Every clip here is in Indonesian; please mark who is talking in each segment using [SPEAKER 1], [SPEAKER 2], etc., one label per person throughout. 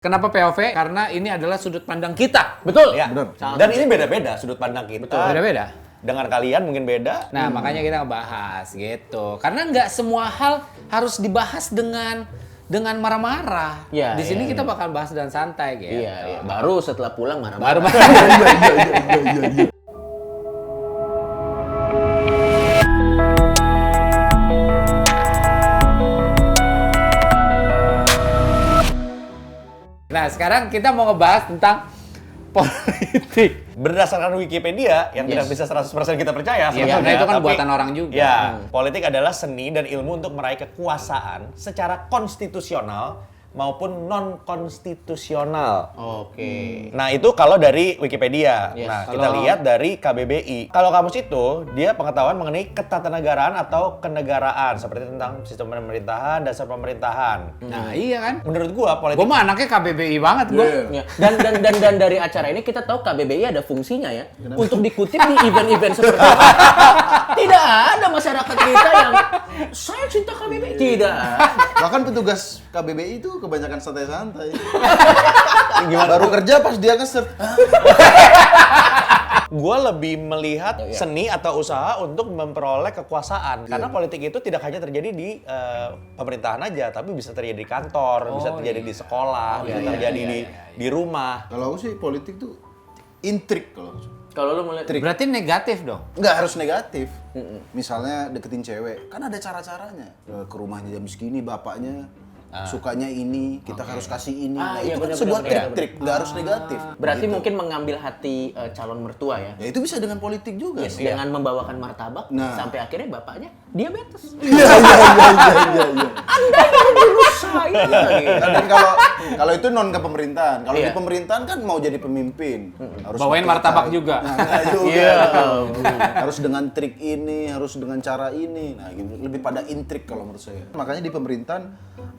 [SPEAKER 1] Kenapa POV? Karena ini adalah sudut pandang kita.
[SPEAKER 2] Betul.
[SPEAKER 3] Ya.
[SPEAKER 2] Benar.
[SPEAKER 3] Dan ini beda-beda sudut pandang kita.
[SPEAKER 1] Betul. Beda-beda.
[SPEAKER 3] Dengan kalian mungkin beda.
[SPEAKER 1] Nah, makanya kita ngebahas gitu. Karena nggak semua hal harus dibahas dengan marah-marah.
[SPEAKER 2] Ya,
[SPEAKER 1] di sini
[SPEAKER 2] ya,
[SPEAKER 1] kita bakal bahas dan santai gitu.
[SPEAKER 2] Iya. Baru setelah pulang
[SPEAKER 1] Baru
[SPEAKER 2] marah-marah.
[SPEAKER 1] Nah, sekarang kita mau ngebahas tentang politik.
[SPEAKER 3] Berdasarkan Wikipedia, yang tidak bisa 100% kita percaya.
[SPEAKER 1] Iya, karena itu kan buatan orang juga.
[SPEAKER 3] Ya, politik adalah seni dan ilmu untuk meraih kekuasaan secara konstitusional maupun non-konstitusional.
[SPEAKER 2] Oke.
[SPEAKER 3] Nah, itu kalau dari Wikipedia.
[SPEAKER 2] Yes.
[SPEAKER 3] Nah, kita lihat dari KBBI. Kalau kamus itu, dia pengetahuan mengenai ketatanegaraan atau kenegaraan, seperti tentang sistem pemerintahan, dasar pemerintahan.
[SPEAKER 1] Nah, iya kan?
[SPEAKER 3] Menurut gua, politik...
[SPEAKER 1] Gue mah anaknya KBBI banget gue.
[SPEAKER 2] Ya. Dan dari acara ini kita tahu KBBI ada fungsinya ya. Untuk dikutip di event-event seperti ini. Tidak ada masyarakat kita yang saya cinta KBBI. Tidak.
[SPEAKER 4] Bahkan petugas KBBI itu kebanyakan santai-santai. Baru kerja pas dia ngeser.
[SPEAKER 3] Gua lebih melihat seni atau usaha untuk memperoleh kekuasaan. Karena politik itu tidak hanya terjadi di pemerintahan aja, tapi bisa terjadi di kantor, bisa terjadi di sekolah, bisa terjadi di rumah.
[SPEAKER 4] Kalau aku sih politik tuh intrik kalau aku.
[SPEAKER 2] Kalau lu mulai
[SPEAKER 1] Berarti negatif dong.
[SPEAKER 4] Nggak harus negatif. Misalnya deketin cewek, kan ada cara-caranya. Ke rumahnya jam segini, bapaknya sukanya ini, kita harus kasih ini. Nah,
[SPEAKER 2] iya,
[SPEAKER 4] itu kan
[SPEAKER 2] benar,
[SPEAKER 4] sebuah
[SPEAKER 2] benar,
[SPEAKER 4] trik-trik, nggak harus negatif.
[SPEAKER 2] berarti
[SPEAKER 4] Gitu.
[SPEAKER 2] mungkin mengambil hati calon mertua ya.
[SPEAKER 4] Ya itu bisa dengan politik juga.
[SPEAKER 2] Yes, dengan membawakan martabak
[SPEAKER 4] Nah.
[SPEAKER 2] sampai akhirnya bapaknya diabetes.
[SPEAKER 4] Iya.
[SPEAKER 2] Anda yang bunuh saya.
[SPEAKER 4] Dan kalau itu non kepemerintahan, kalau di pemerintahan kan mau jadi pemimpin, harus
[SPEAKER 1] Bawain
[SPEAKER 4] pakai
[SPEAKER 1] martabak
[SPEAKER 4] cara-
[SPEAKER 1] juga.
[SPEAKER 4] Nah, nggak juga.
[SPEAKER 2] Iya.
[SPEAKER 4] Harus dengan trik ini, harus dengan cara ini. Nah, gitu. Lebih pada intrik kalau menurut saya. Makanya di pemerintahan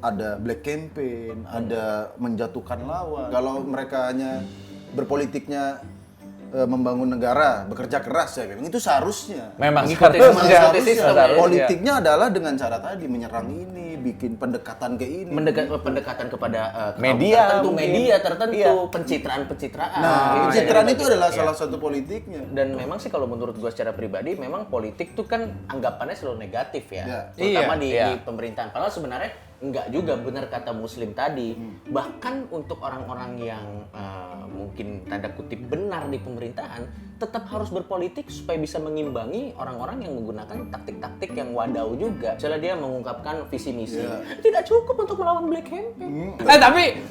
[SPEAKER 4] ada black campaign, ada menjatuhkan lawan. Kalau mereka hanya berpolitiknya membangun negara, bekerja keras ya, itu seharusnya.
[SPEAKER 3] Memang
[SPEAKER 2] Mengikuti
[SPEAKER 4] Seharusnya.
[SPEAKER 2] sistem ya.
[SPEAKER 4] Politiknya adalah dengan cara tadi menyerang ini, bikin pendekatan ke ini.
[SPEAKER 2] Pendekatan kepada
[SPEAKER 3] Media
[SPEAKER 2] tertentu,
[SPEAKER 3] mungkin.
[SPEAKER 2] media tertentu,
[SPEAKER 3] Iya.
[SPEAKER 2] pencitraan-pencitraan.
[SPEAKER 4] Nah,
[SPEAKER 2] Gitu.
[SPEAKER 4] pencitraan
[SPEAKER 2] Jadi
[SPEAKER 4] itu
[SPEAKER 2] begitu.
[SPEAKER 4] adalah
[SPEAKER 2] Iya.
[SPEAKER 4] salah satu politiknya.
[SPEAKER 2] Dan memang sih kalau menurut gue secara pribadi, memang politik tuh kan anggapannya selalu negatif ya.
[SPEAKER 4] Iya.
[SPEAKER 2] Terutama
[SPEAKER 1] Iya.
[SPEAKER 2] di pemerintahan. Padahal sebenarnya enggak juga, benar kata Muslim tadi. Bahkan untuk orang-orang yang mungkin tanda kutip benar di pemerintahan, tetap harus berpolitik supaya bisa mengimbangi orang-orang yang menggunakan taktik-taktik yang wadau juga. Misalnya dia mengungkapkan visi misi. Tidak cukup untuk melawan black campaign.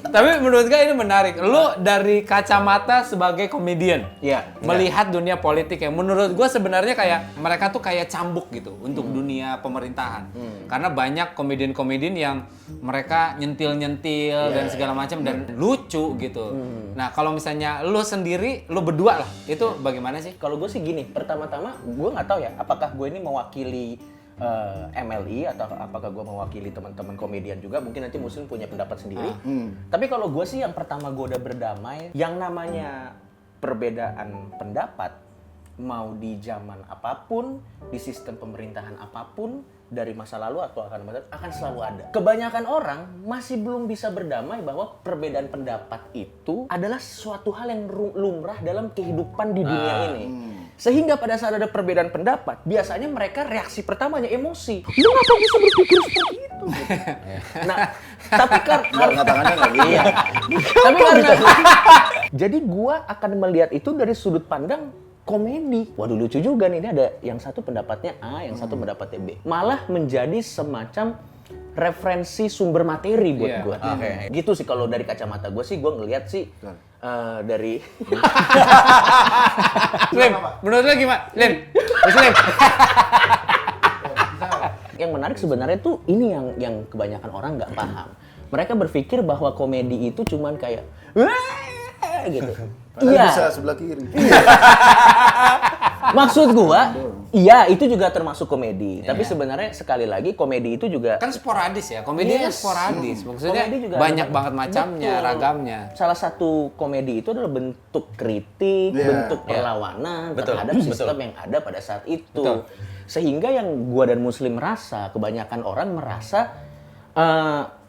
[SPEAKER 1] Tapi menurut gue ini menarik. Lu dari kacamata sebagai komedian.
[SPEAKER 2] Iya.
[SPEAKER 1] Melihat dunia politik yang menurut gue sebenarnya kayak mereka tuh kayak cambuk gitu untuk dunia pemerintahan. Karena banyak komedian-komedian yang mereka nyentil-nyentil dan segala macam dan lucu gitu. Nah, kalau misalnya lu sendiri, lu berdua lah, itu bagaimana sih?
[SPEAKER 2] Kalau gue sih gini, pertama-tama gue nggak tahu ya, apakah gue ini mewakili MLI atau apakah gue mewakili teman-teman komedian juga, mungkin nanti Muslim punya pendapat sendiri. Tapi kalau gue sih yang pertama gue udah berdamai, yang namanya perbedaan pendapat, mau di zaman apapun, di sistem pemerintahan apapun, dari masa lalu atau akan selalu ada. Kebanyakan orang masih belum bisa berdamai bahwa perbedaan pendapat itu adalah suatu hal yang lumrah dalam kehidupan di dunia ini. Sehingga pada saat ada perbedaan pendapat, biasanya mereka reaksi pertamanya emosi. Lu ngapa bisa berpikir seperti itu? Nah, tapi karena
[SPEAKER 4] tangannya nggak gitu.
[SPEAKER 2] Iya. Tapi karena jadi gua akan melihat itu dari sudut pandang komedi. Waduh, lucu juga nih, ini ada yang satu pendapatnya A, yang satu pendapatnya B. Malah menjadi semacam referensi sumber materi buat
[SPEAKER 1] Iya.
[SPEAKER 2] gue. Gitu sih kalau dari kacamata gue sih, gue ngelihat sih dari
[SPEAKER 1] Lim, menurut lu gimana? Lim, Muslim.
[SPEAKER 2] yang menarik sebenarnya tuh ini yang kebanyakan orang nggak paham. Mereka berpikir bahwa komedi itu cuman kayak wah gitu.
[SPEAKER 4] Padahal bisa sebelah kiri.
[SPEAKER 2] Maksud gua, iya itu juga termasuk komedi. Tapi sebenarnya sekali lagi komedi itu juga
[SPEAKER 1] Kan sporadis ya, komedi kan
[SPEAKER 2] Yes.
[SPEAKER 1] sporadis. Maksudnya
[SPEAKER 2] Komedi juga
[SPEAKER 1] banyak
[SPEAKER 2] ada-
[SPEAKER 1] banget macamnya,
[SPEAKER 2] Betul.
[SPEAKER 1] ragamnya.
[SPEAKER 2] Salah satu komedi itu adalah bentuk kritik, bentuk perlawanan terhadap sistem yang ada pada saat itu.
[SPEAKER 1] Betul.
[SPEAKER 2] Sehingga yang gua dan Muslim rasa, kebanyakan orang merasa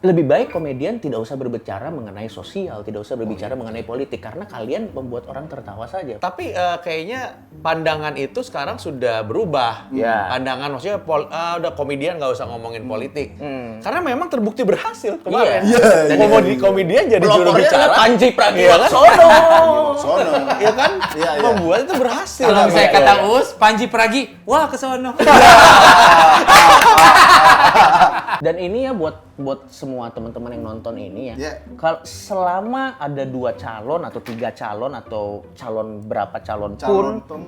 [SPEAKER 2] Lebih baik komedian tidak usah berbicara mengenai sosial, tidak usah berbicara mengenai politik, karena kalian membuat orang tertawa saja.
[SPEAKER 3] Tapi kayaknya pandangan itu sekarang sudah berubah.
[SPEAKER 2] Ya.
[SPEAKER 3] Pandangan maksudnya udah komedian nggak usah ngomongin politik. Karena memang terbukti berhasil kemarin.
[SPEAKER 2] Iya.
[SPEAKER 3] Komedian jadi juru
[SPEAKER 2] Pelopornya
[SPEAKER 3] bicara.
[SPEAKER 2] Panji
[SPEAKER 3] Iya kan?
[SPEAKER 2] Pragiwaksono.
[SPEAKER 4] Sono.
[SPEAKER 3] Iya kan?
[SPEAKER 4] Iya.
[SPEAKER 3] Membuat itu berhasil.
[SPEAKER 1] Kalau misalnya
[SPEAKER 3] Iya,
[SPEAKER 1] kata
[SPEAKER 3] iya.
[SPEAKER 1] Us, Panji Pragi, wah kesono.
[SPEAKER 2] Dan ini ya buat semua teman-teman yang nonton ini ya.
[SPEAKER 4] Yeah.
[SPEAKER 2] Kalau selama ada 2 calon atau 3 calon atau berapa calon
[SPEAKER 4] Calon
[SPEAKER 2] pun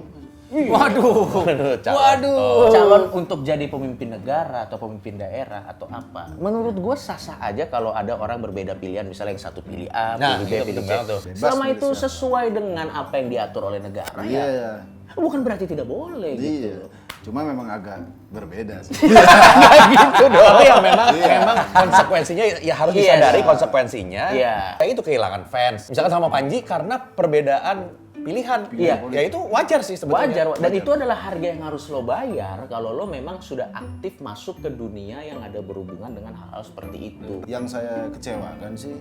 [SPEAKER 1] Waduh. Waduh.
[SPEAKER 2] calon untuk jadi pemimpin negara atau pemimpin daerah atau apa. Menurut gue sah-sah aja kalau ada orang berbeda pilihan, misalnya yang satu pilih A,
[SPEAKER 3] Nah,
[SPEAKER 2] pilih B,
[SPEAKER 3] itu
[SPEAKER 2] pilih
[SPEAKER 3] penting
[SPEAKER 2] C.
[SPEAKER 3] banget tuh.
[SPEAKER 4] Bebas
[SPEAKER 2] Selama
[SPEAKER 4] milih
[SPEAKER 2] itu
[SPEAKER 4] siapa.
[SPEAKER 2] sesuai dengan apa yang diatur oleh negara
[SPEAKER 4] Iya.
[SPEAKER 2] ya. Bukan berarti tidak boleh gitu.
[SPEAKER 4] Iya. Cuma memang agak berbeda sih.
[SPEAKER 3] Gitu dong. Tapi yang memang
[SPEAKER 4] Iya.
[SPEAKER 3] memang konsekuensinya ya harus
[SPEAKER 2] Iya.
[SPEAKER 3] disadari konsekuensinya.
[SPEAKER 2] Iya.
[SPEAKER 3] Kayak itu kehilangan fans. Misalkan sama Panji karena perbedaan pilihan.
[SPEAKER 2] Iya.
[SPEAKER 3] Ya itu wajar sih sebetulnya.
[SPEAKER 2] Wajar, dan itu adalah harga yang harus lo bayar kalau lo memang sudah aktif masuk ke dunia yang ada berhubungan dengan hal-hal seperti itu.
[SPEAKER 4] Yang saya kecewakan sih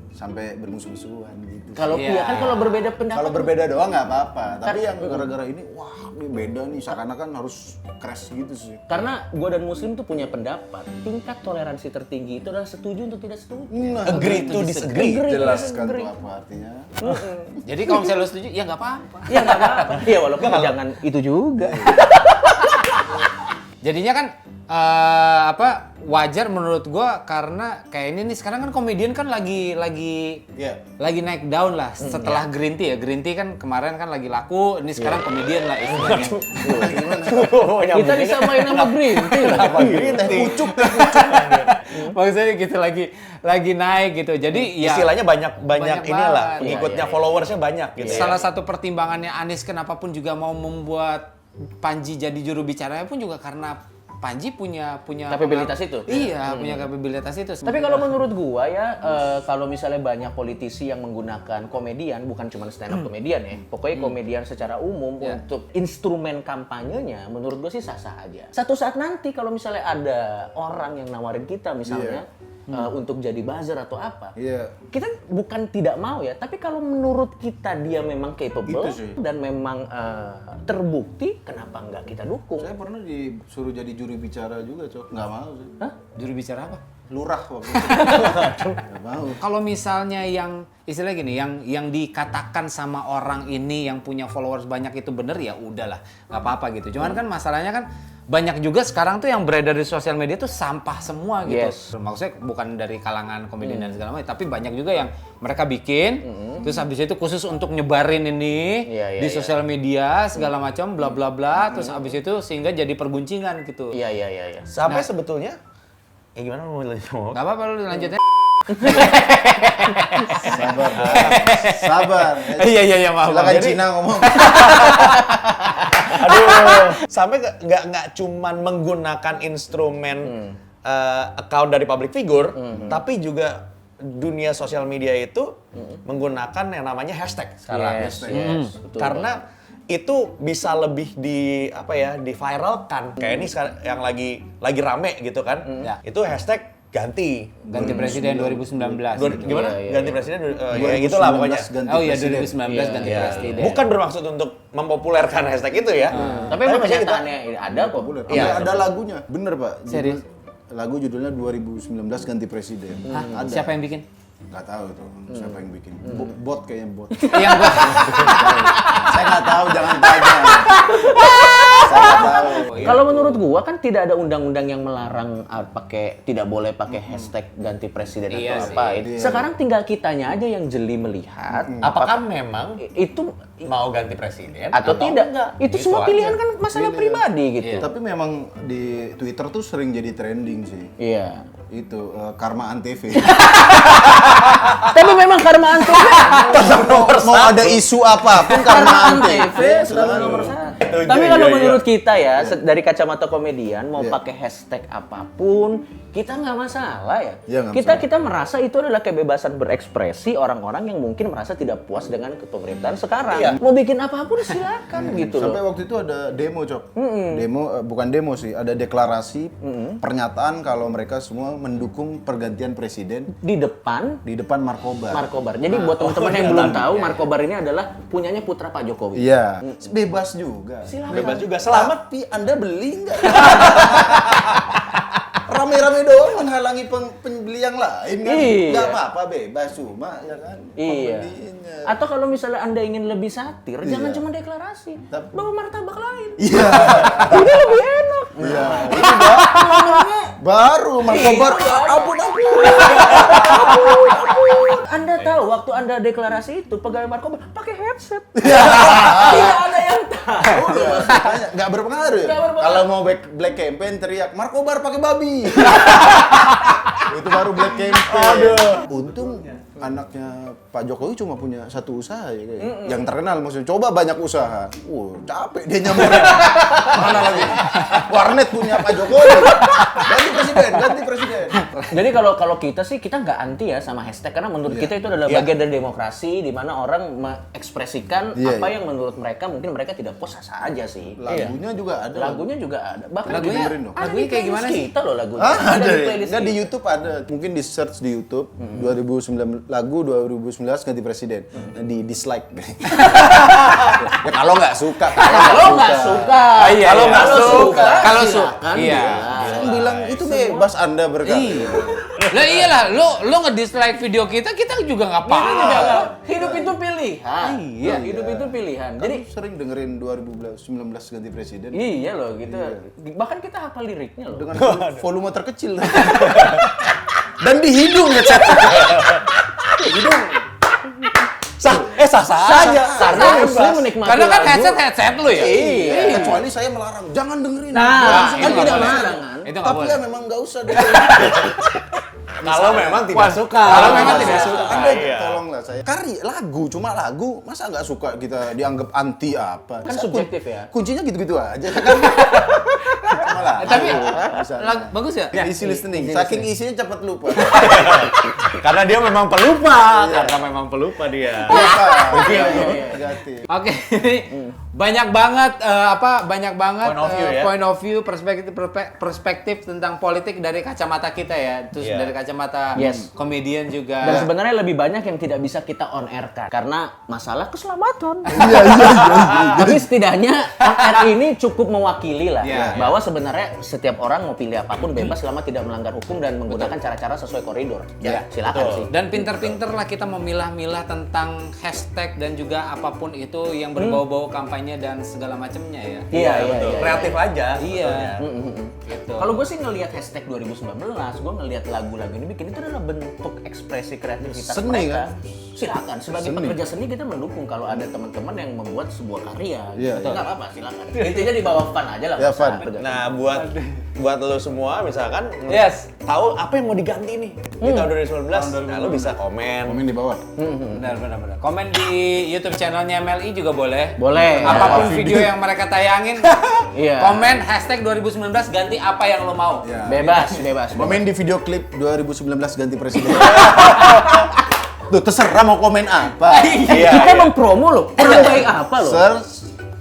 [SPEAKER 4] sampai bermusuh-musuhan gitu.
[SPEAKER 2] Kalau
[SPEAKER 1] Iya.
[SPEAKER 2] iya kan kalau berbeda pendapat.
[SPEAKER 4] Kalau berbeda doang nggak apa-apa, tapi yang gara-gara ini, wah ini beda nih, seakan-akan harus crash gitu sih.
[SPEAKER 2] Karena gue dan Muslim tuh punya pendapat, tingkat toleransi tertinggi itu adalah setuju untuk tidak setuju.
[SPEAKER 4] Nah,
[SPEAKER 3] Agree to disagree.
[SPEAKER 4] jelaskan
[SPEAKER 2] Disagree.
[SPEAKER 4] tuh apa artinya.
[SPEAKER 1] Jadi kalau misalnya lo setuju, ya nggak apa-apa.
[SPEAKER 2] Iya nggak apa-apa. Iya walaupun jangan itu juga.
[SPEAKER 1] Jadinya kan wajar menurut gua karena kayak ini nih sekarang kan komedian kan lagi
[SPEAKER 4] Iya.
[SPEAKER 1] lagi naik daun lah setelah Green Tea ya. Green Tea kan kemarin kan lagi laku, ini sekarang komedian lah istilahnya.
[SPEAKER 2] Kita disamain sama Green Tea.
[SPEAKER 3] Apa Green Tea?
[SPEAKER 4] Pucuk.
[SPEAKER 1] Maksudnya gitu lagi naik gitu. Jadi ya
[SPEAKER 3] Istilahnya banyak
[SPEAKER 1] banyak
[SPEAKER 3] inilah
[SPEAKER 1] banget.
[SPEAKER 3] pengikutnya,
[SPEAKER 2] Iya, iya.
[SPEAKER 3] followersnya banyak gitu.
[SPEAKER 1] salah satu pertimbangannya Anies kenapa pun juga mau membuat Panji jadi juru bicaranya pun juga karena Panji punya
[SPEAKER 2] Kapabilitas itu?
[SPEAKER 1] Iya, punya kapabilitas itu.
[SPEAKER 2] Tapi kalau menurut gua ya, kalau misalnya banyak politisi yang menggunakan komedian, bukan cuma stand up komedian ya, pokoknya komedian secara umum
[SPEAKER 1] Ya.
[SPEAKER 2] untuk instrumen kampanyenya, menurut gua sih sah-sah aja. Satu saat nanti kalau misalnya ada orang yang nawarin kita misalnya untuk jadi buzzer atau apa,
[SPEAKER 4] Iya.
[SPEAKER 2] kita bukan tidak mau ya, tapi kalau menurut kita dia memang capable
[SPEAKER 4] Itu sih.
[SPEAKER 2] dan memang terbukti, kenapa nggak kita dukung?
[SPEAKER 4] Saya pernah disuruh jadi juru bicara juga, Cok. Nggak mau sih.
[SPEAKER 2] Hah?
[SPEAKER 1] Juru bicara apa?
[SPEAKER 4] Lurah waktu itu. Nggak mau.
[SPEAKER 1] Kalau misalnya yang istilah gini, yang dikatakan sama orang ini yang punya followers banyak itu bener ya udahlah, nggak apa-apa gitu. Cuman kan masalahnya kan banyak juga sekarang tuh yang beredar di sosial media tuh sampah semua gitu.
[SPEAKER 2] Yes.
[SPEAKER 1] Maksudnya bukan dari kalangan komedian dan segala macam, tapi banyak juga yang mereka bikin, terus habis itu khusus untuk nyebarin ini
[SPEAKER 2] Iya, iya,
[SPEAKER 1] di sosial media segala macam, bla bla bla, terus habis itu sehingga jadi perguncingan gitu.
[SPEAKER 2] Iya, iya, iya, iya.
[SPEAKER 3] Sampai sebetulnya gimana lu mau lanjut ngomong?
[SPEAKER 1] Gak apa-apa lu lanjutnya.
[SPEAKER 4] Sabar. Sabar.
[SPEAKER 1] Iya maaf.
[SPEAKER 4] Silakan
[SPEAKER 3] Jadi-
[SPEAKER 4] Cina ngomong.
[SPEAKER 3] Aduh, sampai nggak cuman menggunakan instrumen account dari public figure, tapi juga dunia sosial media itu menggunakan yang namanya hashtag sekarang.
[SPEAKER 2] Yes, yes, betul.
[SPEAKER 3] Karena itu bisa lebih diviralkan. Kayak ini sekarang yang lagi rame gitu kan.
[SPEAKER 1] Ya.
[SPEAKER 3] Itu hashtag ganti.
[SPEAKER 1] Ganti presiden 2019. gitu.
[SPEAKER 3] Gimana?
[SPEAKER 2] Iya, iya,
[SPEAKER 3] Ganti
[SPEAKER 2] iya.
[SPEAKER 3] presiden ya gitulah pokoknya.
[SPEAKER 4] 2019 ganti
[SPEAKER 1] Oh iya
[SPEAKER 4] presiden.
[SPEAKER 1] 2019 ganti
[SPEAKER 3] Ya.
[SPEAKER 1] presiden.
[SPEAKER 3] Bukan bermaksud untuk mempopulerkan hashtag itu ya.
[SPEAKER 2] Tapi emang
[SPEAKER 3] maksudnya kita-
[SPEAKER 2] kenyataannya ini ada kok.
[SPEAKER 4] Populer.
[SPEAKER 3] Iya.
[SPEAKER 4] Ada lagunya. Bener, Pak.
[SPEAKER 1] Serius?
[SPEAKER 4] Lagu judulnya 2019 ganti presiden.
[SPEAKER 1] Hah?
[SPEAKER 4] Ada.
[SPEAKER 1] Siapa yang bikin?
[SPEAKER 4] Nggak tahu itu siapa yang bikin. Bot kayaknya bot.
[SPEAKER 1] Yang gua
[SPEAKER 4] Saya nggak tahu, jangan tanya. Saya nggak tahu.
[SPEAKER 2] Kalau menurut gua kan tidak ada undang-undang yang melarang tidak boleh pakai hashtag ganti presiden
[SPEAKER 1] Iya
[SPEAKER 2] atau
[SPEAKER 1] sih.
[SPEAKER 2] apa.
[SPEAKER 4] Iya.
[SPEAKER 2] Sekarang tinggal kitanya aja yang jeli melihat
[SPEAKER 3] Apakah memang
[SPEAKER 2] itu
[SPEAKER 3] mau ganti presiden
[SPEAKER 2] atau tidak.
[SPEAKER 3] enggak?
[SPEAKER 2] Itu
[SPEAKER 3] Gitu
[SPEAKER 2] semua
[SPEAKER 3] aja.
[SPEAKER 2] pilihan kan masalah
[SPEAKER 4] Pilihan.
[SPEAKER 2] pribadi gitu.
[SPEAKER 1] Iya.
[SPEAKER 4] Tapi memang di Twitter tuh sering jadi trending sih.
[SPEAKER 2] Iya.
[SPEAKER 4] Itu Karma Antv.
[SPEAKER 2] Tapi memang Karma Antv
[SPEAKER 4] Mau ada isu apapun Karma Antv
[SPEAKER 2] selalu nomor satu.
[SPEAKER 3] Setuju,
[SPEAKER 2] Tapi kalau
[SPEAKER 3] iya,
[SPEAKER 2] menurut kita ya, dari kacamata komedian, mau pakai hashtag apapun, kita nggak masalah ya.
[SPEAKER 4] Iya, nggak
[SPEAKER 2] kita
[SPEAKER 4] masalah.
[SPEAKER 2] kita merasa itu adalah kebebasan berekspresi orang-orang yang mungkin merasa tidak puas dengan kepemerintahan sekarang.
[SPEAKER 3] Iya.
[SPEAKER 2] Mau bikin apapun silakan gitu
[SPEAKER 4] Sampai
[SPEAKER 2] loh.
[SPEAKER 4] waktu itu ada demo, Cok. Demo bukan demo sih, ada deklarasi pernyataan kalau mereka semua mendukung pergantian presiden
[SPEAKER 2] Di depan
[SPEAKER 4] di depan Markobar.
[SPEAKER 2] Markobar. Jadi buat teman-teman yang belum tahu, Markobar ini adalah punyanya putra Pak Jokowi.
[SPEAKER 4] Iya, bebas juga.
[SPEAKER 3] Bebas juga. Selamat.
[SPEAKER 4] Tapi Anda beli nggak? Rame-rame doang menghalangi pembeli yang lain kan?
[SPEAKER 2] Iya.
[SPEAKER 4] Nggak apa-apa, bebas cuma ya kan.
[SPEAKER 2] Iya.
[SPEAKER 4] Pembelinya.
[SPEAKER 2] Atau kalau misalnya Anda ingin lebih satir, jangan
[SPEAKER 4] Iya.
[SPEAKER 2] cuma deklarasi.
[SPEAKER 4] Tapi-
[SPEAKER 2] Bawa martabak lain.
[SPEAKER 4] Iya.
[SPEAKER 2] Ini lebih enak.
[SPEAKER 4] Iya. Ini baru Markobar. Ampun.
[SPEAKER 2] Anda tahu waktu Anda deklarasi itu pegawai Markobar pakai headset.
[SPEAKER 4] Iya.
[SPEAKER 2] Tidak ada yang tahu.
[SPEAKER 4] Makanya nggak berpengaruh.
[SPEAKER 2] Nggak berpengaruh.
[SPEAKER 4] Kalau mau black campaign teriak Markobar pakai babi. Itu baru black campaign. Untung anaknya Pak Jokowi cuma punya satu usaha ya kayak. Yang terkenal maksudnya. Coba banyak usaha. Capek dia nyamurin. Mana lagi? Warnet punya Pak Jokowi. Ganti presiden.
[SPEAKER 2] Jadi kalau kita sih kita nggak anti ya sama hashtag karena menurut kita itu adalah bagian dari demokrasi di mana orang mengekspresikan
[SPEAKER 4] Iya,
[SPEAKER 2] apa
[SPEAKER 4] iya.
[SPEAKER 2] yang menurut mereka mungkin mereka tidak puas sah aja sih.
[SPEAKER 4] Lagunya juga ada.
[SPEAKER 2] Lagunya juga ada. Bahkan
[SPEAKER 1] Lagunya-
[SPEAKER 2] dengerin dong.
[SPEAKER 1] lagunya kayak gimana sih?
[SPEAKER 2] Kita loh lagunya.
[SPEAKER 4] Hah?
[SPEAKER 2] Ada di
[SPEAKER 4] Ada
[SPEAKER 2] playlist
[SPEAKER 4] Nggak, di
[SPEAKER 2] kita.
[SPEAKER 4] YouTube ada. Mungkin di search di YouTube 2019 lagu 2019 ganti presiden. Nah, di dislike. Ya kalau nggak suka.
[SPEAKER 2] Kalau nggak suka.
[SPEAKER 1] Iya,
[SPEAKER 2] Kalau
[SPEAKER 1] iya.
[SPEAKER 2] nggak suka.
[SPEAKER 1] Kalau suka.
[SPEAKER 2] silakan
[SPEAKER 1] Iya.
[SPEAKER 2] bilang.
[SPEAKER 4] Saya bilang itu bebas Anda berkarya.
[SPEAKER 1] Lah iyalah, lu nge-dislike video kita juga nggak
[SPEAKER 2] Itu juga
[SPEAKER 1] apa-apa.
[SPEAKER 2] nggak- hidup itu pilihan.
[SPEAKER 1] Iya.
[SPEAKER 2] Hidup itu pilihan.
[SPEAKER 4] Jadi
[SPEAKER 2] Jadi
[SPEAKER 4] sering dengerin 2019 ganti presiden
[SPEAKER 2] iya loh gitu. Bahkan kita hafal liriknya loh.
[SPEAKER 4] dengan volume terkecil. Dan di hidung ya, Chat. Hidung.
[SPEAKER 3] Sah saja.
[SPEAKER 2] Karena muslim menikmati
[SPEAKER 1] Karena kan
[SPEAKER 2] lagu.
[SPEAKER 1] headset lu ya.
[SPEAKER 2] Iya.
[SPEAKER 4] Kecuali saya melarang, jangan dengerin.
[SPEAKER 2] Nah,
[SPEAKER 4] Jangan
[SPEAKER 2] kan
[SPEAKER 1] itu
[SPEAKER 2] tidak
[SPEAKER 1] nggak boleh.
[SPEAKER 2] melarang kan.
[SPEAKER 1] Itu nggak
[SPEAKER 4] Tapi
[SPEAKER 1] boleh.
[SPEAKER 4] ya memang nggak usah dengerin.
[SPEAKER 3] Kalau memang tidak suka.
[SPEAKER 1] Kalau memang tidak suka.
[SPEAKER 4] Anda
[SPEAKER 3] Iya.
[SPEAKER 4] tolonglah saya. Lagu, cuma lagu, masa nggak suka kita dianggap anti apa?
[SPEAKER 2] Kan
[SPEAKER 4] Masa
[SPEAKER 2] subjektif ya.
[SPEAKER 4] Kuncinya gitu-gitu aja kan? Cuma lagu.
[SPEAKER 1] Tapi
[SPEAKER 4] Bisa.
[SPEAKER 1] bagus ya?
[SPEAKER 4] Easy listening. Saking isinya cepat lupa.
[SPEAKER 3] Karena dia memang pelupa. Karena memang pelupa dia.
[SPEAKER 2] Iya.
[SPEAKER 4] Negatif.
[SPEAKER 1] Oke, banyak banget banyak banget
[SPEAKER 3] Point of view ya.
[SPEAKER 1] point of view, perspektif tentang politik dari kacamata kita ya. Terus
[SPEAKER 3] Iya.
[SPEAKER 1] dari kacamata
[SPEAKER 2] Yes.
[SPEAKER 1] komedian juga.
[SPEAKER 2] Dan sebenarnya lebih banyak yang tidak bisa kita on air kan karena masalah keselamatan.
[SPEAKER 4] Iya.
[SPEAKER 2] Tapi setidaknya on air ini cukup mewakili lah
[SPEAKER 1] Iya,
[SPEAKER 2] bahwa sebenarnya setiap orang mau pilih apapun bebas selama tidak melanggar hukum dan menggunakan cara-cara sesuai koridor. Ya, silakan
[SPEAKER 3] betul.
[SPEAKER 2] sih.
[SPEAKER 1] Dan pinter-pinter lah kita memilah-milah tentang hashtag dan juga apapun itu yang berbau-bau kampanye dan segala macamnya ya.
[SPEAKER 2] Iya,
[SPEAKER 3] Betul. Kreatif aja.
[SPEAKER 1] Iya.
[SPEAKER 3] sebetulnya.
[SPEAKER 1] Gitu.
[SPEAKER 2] Kalau gue sih ngelihat hashtag 2019, gue ngelihat lagu-lagu ini bikin itu adalah bentuk ekspresi kreativitas
[SPEAKER 4] Seni,
[SPEAKER 2] mereka.
[SPEAKER 4] kan?
[SPEAKER 2] Silakan sebagai
[SPEAKER 4] Seni.
[SPEAKER 2] pekerja seni kita mendukung kalau ada teman-teman yang membuat sebuah karya.
[SPEAKER 4] Iya,
[SPEAKER 2] Gitu.
[SPEAKER 4] iya.
[SPEAKER 2] Nggak apa-apa, silakan. Intinya di bawah fun aja lah.
[SPEAKER 4] Ya,
[SPEAKER 2] nggak usah
[SPEAKER 4] fun.
[SPEAKER 2] kerja.
[SPEAKER 3] Nah, buat lo semua misalkan
[SPEAKER 1] Yes.
[SPEAKER 3] tahu apa yang mau diganti nih di tahun 2019, nah lo bisa komen.
[SPEAKER 4] Komen di bawah.
[SPEAKER 1] Benar. Komen di YouTube channelnya MLI juga boleh.
[SPEAKER 2] Boleh.
[SPEAKER 1] Apapun video yang mereka tayangin,
[SPEAKER 2] Iya.
[SPEAKER 1] komen hashtag 2019 ganti apa yang lo mau.
[SPEAKER 4] Ya.
[SPEAKER 2] Bebas.
[SPEAKER 4] Komen di video klip 2019 ganti presiden. Tuh terserah mau komen apa.
[SPEAKER 3] Iya,
[SPEAKER 2] Kita mempromo loh. Orang baik apa loh?
[SPEAKER 4] Search,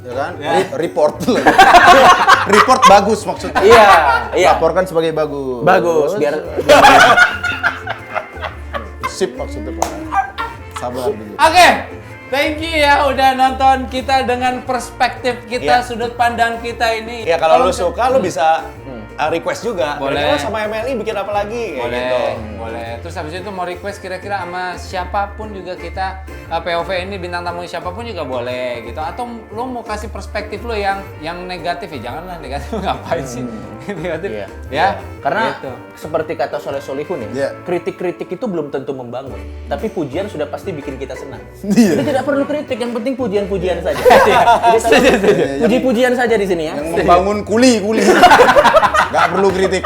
[SPEAKER 4] ya kan? Report loh. Report bagus maksudnya.
[SPEAKER 2] Iya.
[SPEAKER 4] Laporkan sebagai bagus.
[SPEAKER 2] Bagus biar
[SPEAKER 4] Sip maksudnya Pak. Sabar dulu.
[SPEAKER 1] Oke, thank you ya udah nonton kita dengan perspektif kita,
[SPEAKER 3] Iya.
[SPEAKER 1] sudut pandang kita ini.
[SPEAKER 3] Ya kalau lo suka lo bisa request juga.
[SPEAKER 1] Boleh.
[SPEAKER 3] Kira-kira sama MLI bikin apa lagi kayak
[SPEAKER 1] Boleh,
[SPEAKER 3] gitu.
[SPEAKER 1] boleh. Terus habis itu mau request kira-kira sama siapapun juga kita POV ini bintang tamu siapapun juga boleh gitu. Atau lo mau kasih perspektif lo yang negatif ya janganlah negatif ngapain sih negatif
[SPEAKER 2] Iya.
[SPEAKER 1] ya.
[SPEAKER 2] Karena
[SPEAKER 1] Gitu.
[SPEAKER 2] seperti kata Soleh Solihun ya,
[SPEAKER 4] Iya.
[SPEAKER 2] kritik-kritik itu belum tentu membangun, tapi pujian sudah pasti bikin kita senang.
[SPEAKER 4] Iya.
[SPEAKER 2] Jadi tidak perlu kritik, yang penting pujian-pujian saja. Jadi puji-pujian saja di sini ya.
[SPEAKER 4] Yang membangun kuli. Nggak perlu kritik.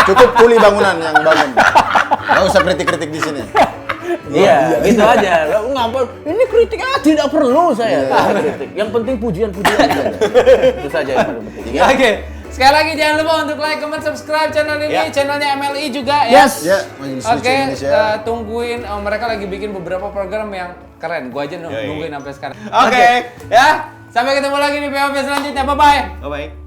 [SPEAKER 4] Cukup kuli bangunan yang bangun. Nggak usah kritik-kritik di sini.
[SPEAKER 2] Iya, gitu aja. Lo ngapa? Ini kritik tidak perlu saya. Kritik. Yang penting pujian-pujian saja. Itu saja yang paling penting. Ya.
[SPEAKER 1] Oke. Sekali lagi jangan lupa untuk like, comment, subscribe channel ini,
[SPEAKER 3] Ya.
[SPEAKER 1] channelnya MLI juga ya.
[SPEAKER 2] Yes.
[SPEAKER 4] Ya, Majelis Lucu
[SPEAKER 1] Oke,
[SPEAKER 4] Indonesia.
[SPEAKER 1] tungguin mereka lagi bikin beberapa program yang keren. Gua aja nungguin sampai sekarang.
[SPEAKER 3] Oke.
[SPEAKER 1] Ya, sampai ketemu lagi di POV selanjutnya. Bye bye.
[SPEAKER 3] Bye-bye.